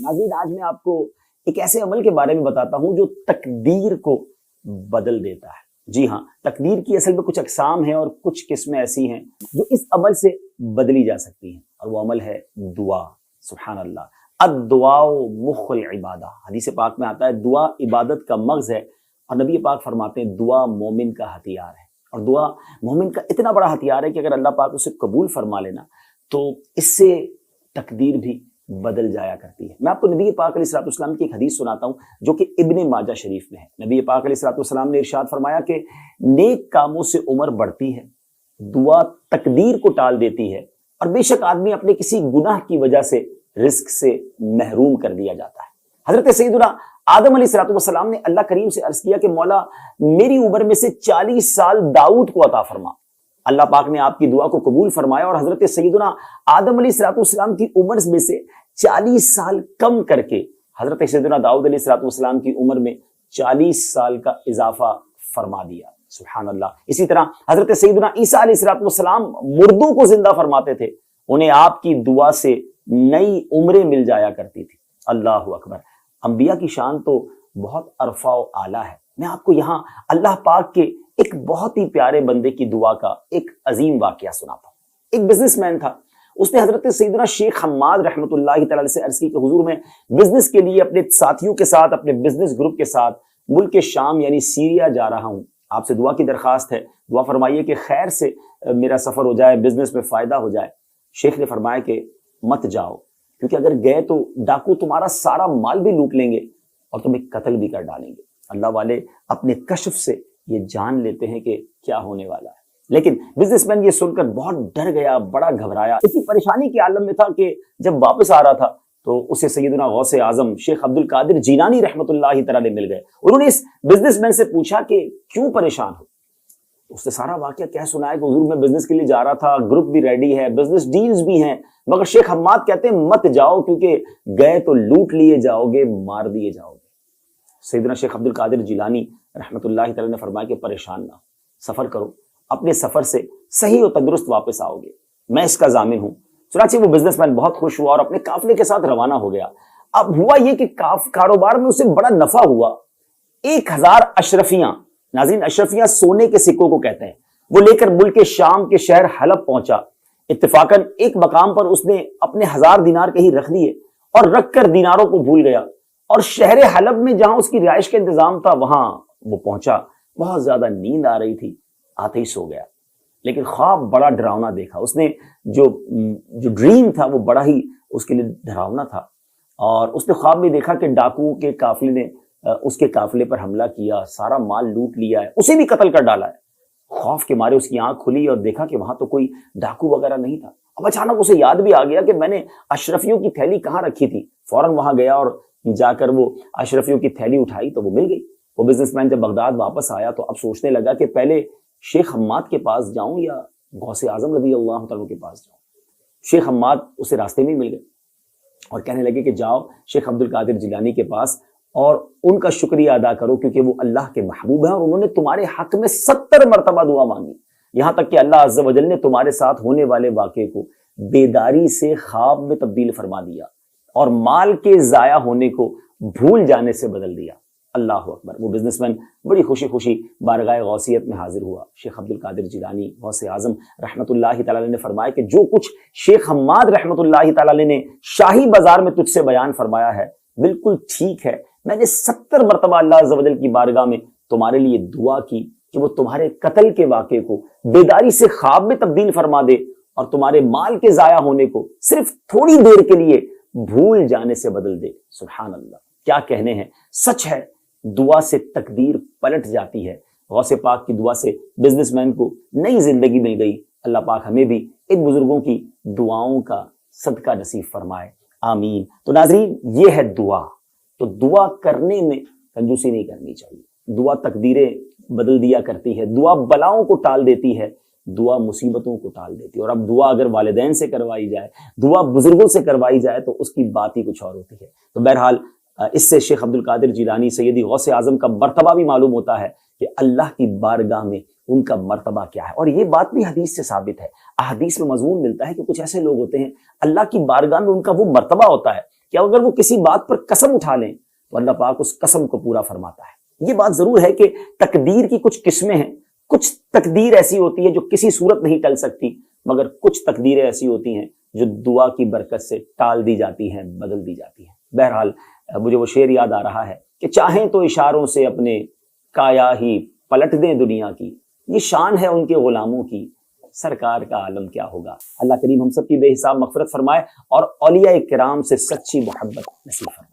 नाज़रीन, आज मैं आपको एक ऐसे अमल के बारे में बताता हूं जो तकदीर को बदल देता है। जी हाँ, तकदीर की असल में कुछ अक़साम हैं और कुछ किस्में ऐसी हैं जो इस अमल से बदली जा सकती हैं, और वो अमल है दुआ। सुभान अल्लाह। अद्दुआउ मुख्खुल इबादा, हदीस पाक में आता है दुआ इबादत का मग़ज़ है, और नबी पाक फरमाते हैं दुआ मोमिन का हथियार है। और दुआ मोमिन का इतना बड़ा हथियार है कि अगर अल्लाह पाक उसे कबूल फरमा लेना तो इससे तकदीर भी बदल जाया करती है। मैं आपको नबी पाक अलैहिस्सलाम की एक हदीस सुनाता हूँ जो कि इब्ने माजा शरीफ में है। नबी पाक अलैहिस्सलाम ने इरशाद फरमाया कि नेक कामों से उम्र बढ़ती है, दुआ तकदीर को टाल देती है, और बेशक आदमी अपने किसी गुनाह की वजह से रिस्क से महरूम कर दिया जाता है। हजरत सैयदना आदम अलैहिस्सलाम ने अल्लाह करीम से अर्ज किया कि मौला, मेरी उम्र में से 40 साल दाऊद को अता फरमा। अल्लाह पाक ने आपकी दुआ को कबूल फरमाया और हजरत सैयदना आदम अलैहिस्सलाम की उम्र में से 40 साल कम करके हजरत सैयदना दाऊद अलैहिस्सलाम की उम्र में 40 साल का इजाफा फरमा दिया। सुभान अल्लाह। इसी तरह हजरत सैयदना ईसा अलैहिस्सलाम मुर्दों को जिंदा फरमाते थे, उन्हें आपकी दुआ से नई उम्रें मिल जाया करती थी। अल्लाहु अकबर। अंबिया की शान तो बहुत अरफा व आला है। मैं आपको यहाँ अल्लाह पाक के एक बहुत ही प्यारे बंदे की दुआ का एक अजीम वाकया सुनाता हूँ। एक बिजनेसमैन था, उसने हजरत सैयदना शेख हम्माद रहमतुल्लाहि तआला से अर्ज की कि हुजूर, मैं बिजनेस के लिए अपने साथियों के साथ, अपने बिजनेस ग्रुप के साथ मुल्क के शाम यानी सीरिया जा रहा हूँ। आपसे दुआ की दरखास्त है, दुआ फरमाइए कि खैर से मेरा सफर हो जाए, बिजनेस में फायदा हो जाए। शेख ने फरमाया कि मत जाओ, क्योंकि अगर गए तो डाकू तुम्हारा सारा माल भी लूट लेंगे और तुम्हें कत्ल भी कर डालेंगे। अल्लाह वाले अपने कश्फ से ये जान लेते हैं कि क्या होने वाला है। लेकिन बिजनेसमैन ये सुनकर बहुत डर गया, बड़ा घबराया, इतनी परेशानी के आलम में था कि जब वापस आ रहा था तो उसे सैयदना गौसे आजम शेख अब्दुल कादिर जीलानी रहमतुल्लाहि तआला मिल गए। उन्होंने इस बिजनेसमैन से पूछा कि क्यों परेशान हो। उसने सारा वाकया क्या सुनाया कि हुजूर, मैं बिजनेस के लिए जा रहा था, ग्रुप भी रेडी है, बिजनेस डील्स भी हैं, मगर शेख हम्माद कहते हैं मत जाओ, क्योंकि गए तो लूट लिए जाओगे, मार दिए जाओगे। सैयदना शेख अब्दुल कादिर जिलानी रहमतुल्लाहि तआला ने फरमाया कि परेशान ना, सफर करो, अपने सफर से सही और तंदुरुस्त वापस आओगे, मैं इसका जामिन हूं। चुनांचे वो बिजनेसमैन बहुत खुश हुआ और अपने काफिले के साथ रवाना हो गया। अब हुआ ये कि कारोबार में उसे बड़ा नफा हुआ। 1000 अशरफियां, नाज़रीन अशरफियां सोने के सिक्कों को कहते हैं, वो लेकर मुल्क के शाम के शहर हलब पहुंचा। इत्तेफाकन एक मकाम पर उसने अपने 1000 दिनार कहीं रख दिए और रखकर दिनारों को भूल गया, और शहर हलब में जहां उसकी रिहाइश का इंतजाम था वहां वो पहुंचा। बहुत ज्यादा नींद आ रही थी, आते ही सो गया, लेकिन ख्वाब बड़ा डरावना देखा उसने। जो ड्रीम था वो बड़ा ही उसके लिए डरावना था, और उसने ख्वाब में देखा कि डाकुओं के काफिले ने उसके काफिले पर हमला किया, सारा माल लूट लिया है, उसे भी कत्ल कर डाला है। खौफ के मारे उसकी आंख खुली और देखा कि वहां तो कोई डाकू वगैरह नहीं था। अब अचानक उसे याद भी आ गया कि मैंने अशरफियों की थैली कहाँ रखी थी। फौरन वहां गया और जाकर वो अशरफियों की थैली उठाई तो वो मिल गई। वो बिजनेसमैन जब बगदाद वापस आया तो अब सोचने लगा कि पहले शेख हम्माद के पास जाऊं या गौसे आजम रज़ी अल्लाह तआला के पास जाऊं। शेख हम्माद उसे रास्ते में ही मिल गए और कहने लगे कि जाओ शेख अब्दुल कादिर जिलानी के पास और उनका शुक्रिया अदा करो, क्योंकि वो अल्लाह के महबूब हैं और उन्होंने तुम्हारे हक में 70 मरतबा दुआ मांगी, यहां तक कि अल्लाह अज़्ज़ व जल ने तुम्हारे साथ होने वाले वाक़े को बेदारी से ख्वाब में तब्दील फरमा दिया और माल के जाया होने को भूल जाने से बदल दिया। अल्लाह अकबर। वो बिजनेसमैन बड़ी खुशी खुशी बारगाह गौसियत में हाजिर हुआ। शेख अब्दुल कादिर जिलानी गौसे आजम रहमतुल्लाहि तआला ने फरमाया कि जो कुछ शेख हम्माद रहमतुल्लाहि तआला ने शाही बाजार में तुझसे बयान फरमाया है बिल्कुल ठीक है। मैंने 70 मरतबा अल्लाह अज़्ज़ व जल की बारगाह में तुम्हारे लिए दुआ की कि वो तुम्हारे कत्ल के वाक़े को बेदारी से ख्वाब में तब्दील फरमा दे और तुम्हारे माल के जाया होने को सिर्फ थोड़ी देर के लिए भूल जाने से बदल दे। सुभान अल्लाह, क्या कहने हैं, सच है, दुआ से तकदीर पलट जाती है। गौसे पाक की दुआ से बिजनेसमैन को नई जिंदगी मिल गई। अल्लाह पाक हमें भी इन बुजुर्गों की दुआओं का सदका नसीब फरमाए, आमीन। तो नाज़रीन, ये है दुआ। तो दुआ करने में कंजूसी नहीं करनी चाहिए। दुआ तकदीरें बदल दिया करती है, दुआ बलाओं को टाल देती है, दुआ मुसीबतों को टाल देती है। और अब दुआ अगर वालिदैन से करवाई जाए, दुआ बुजुर्गों से करवाई जाए तो उसकी बात ही कुछ और होती है। तो बहरहाल इससे शेख अब्दुल कादिर जिलानी सैयदी गौसे आजम का मर्तबा भी मालूम होता है कि अल्लाह की बारगाह में उनका मर्तबा क्या है। और ये बात भी हदीस से साबित है। अहदीस में मजमून मिलता है कि कुछ ऐसे लोग होते हैं अल्लाह की बारगाह में उनका वो मर्तबा होता है کہ اگر وہ کسی بات پر قسم اٹھا لیں تو اللہ پاک اس قسم کو پورا فرماتا ہے۔ یہ بات ضرور ہے کہ تقدیر کی کچھ قسمیں ہیں، کچھ تقدیر ایسی ہوتی ہے جو کسی صورت نہیں ٹل سکتی، مگر کچھ تقدیریں ایسی ہوتی ہیں جو دعا کی برکت سے ٹال دی جاتی ہیں، بدل دی جاتی ہیں۔ بہرحال مجھے وہ شعر یاد آ رہا ہے کہ چاہیں تو اشاروں سے اپنے کایا ہی پلٹ دیں دنیا کی، یہ شان ہے ان کے غلاموں کی، سرکار کا عالم کیا ہوگا۔ اللہ کریم ہم سب کی بے حساب مغفرت فرمائے اور اولیاء کرام سے سچی محبت نصیب فرمائے۔